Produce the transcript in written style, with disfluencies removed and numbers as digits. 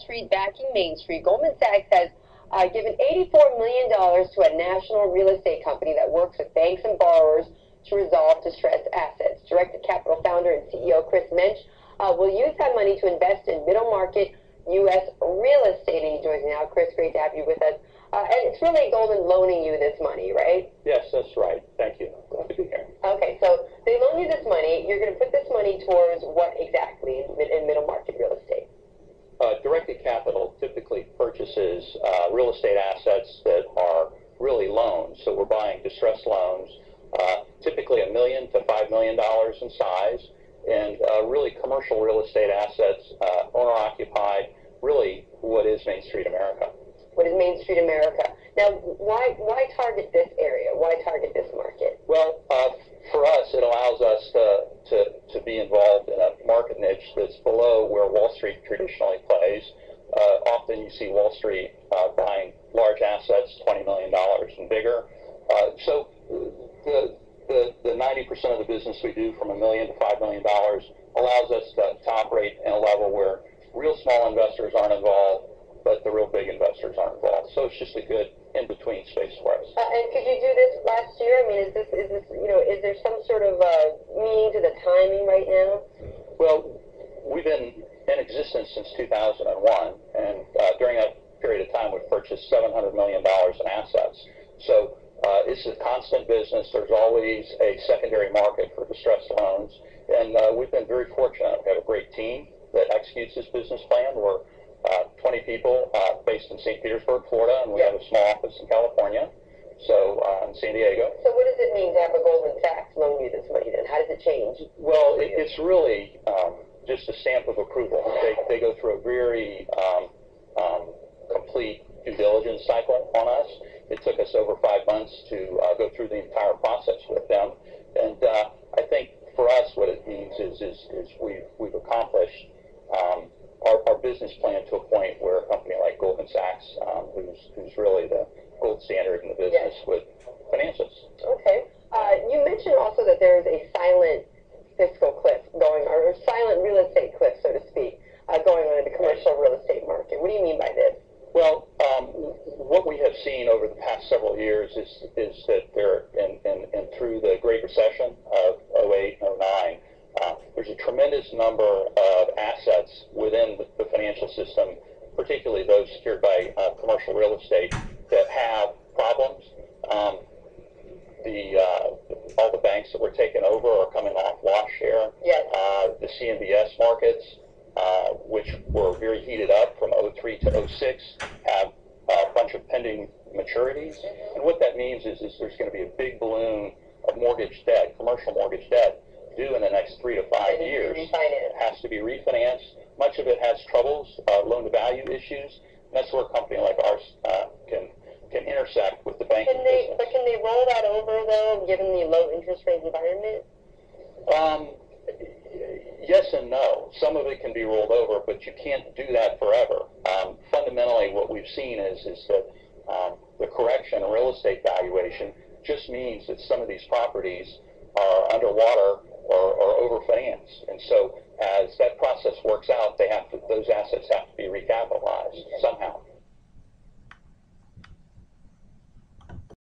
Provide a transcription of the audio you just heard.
Street backing Main Street, Goldman Sachs has given $84 million to a national real estate company that works with banks and borrowers to resolve distressed assets. Directed Capital founder and CEO Chris Moench will use that money to invest in middle market U.S. real estate. And he joins me now. Chris, great to have you with us. And it's really Goldman loaning you this money, right? Yes, that's right. Thank you. Glad to be here. Okay, so they loan you this money. You're going to put this money towards what exactly in middle market real estate? Directed Capital typically purchases real estate assets that are really loans. So we're buying distressed loans, typically $1 million to $5 million in size, and really commercial real estate assets, owner-occupied, really what is Main Street America. What is Main Street America? Now, why target this area? Why target this market? Well, for us, it allows us to be involved in a market niche that's below where Wall Street traditionally plays. Often you see Wall Street buying large assets, $20 million and bigger. So the 90% of the business we do from $1 million to $5 million allows us to operate in a level where real small investors aren't involved, but the real big investors aren't involved. So it's just a good in-between space for us. And could you do this last year? I mean, is there some sort of meaning to the timing right now? Well, we've been in existence since 2001, and during that period of time, we've purchased $700 million in assets. So it's a constant business. There's always a secondary market for distressed loans, and we've been very fortunate. We have a great team that executes this business plan. We're 20 people based in St. Petersburg, Florida, and we have a small office in California, so in San Diego. So what does it mean to have a Goldman Sachs loan you this money then? How does it change? Well, it's really just a stamp of approval. They go through a very complete due diligence cycle on us. It took us over 5 months to go through the entire process with them, and I think for us what it means is we've accomplished our business plan to a point where a company like Goldman Sachs, who's really the gold standard in the business, would finance us. Okay. You mentioned also that there is a silent fiscal cliff going, or silent real estate cliff, so to speak, going on in the commercial real estate market. What do you mean by this? Well, what we have seen over the past several years is that there, and through the Great Recession of 08 and 09, there's a tremendous number of assets within the financial system, particularly those secured by commercial real estate, that have problems. All the banks that were taken over are coming off loss share. Yes. The CMBS markets, which were very heated up from 03 to 06, have a bunch of pending maturities. And what that means is there's going to be a big balloon of mortgage debt, commercial mortgage debt, due in the next 3 to 5 years. It has to be refinanced. Much of it has troubles, loan-to-value issues, and that's where a company like ours can intersect with the banking business. But can they roll that over, though, given the low interest rate environment? Yes and no. Some of it can be rolled over, but you can't do that forever. Fundamentally, what we've seen is that the correction in real estate valuation just means that some of these properties are underwater or overfinanced, and so as that process works out, those assets have to be recapitalized somehow.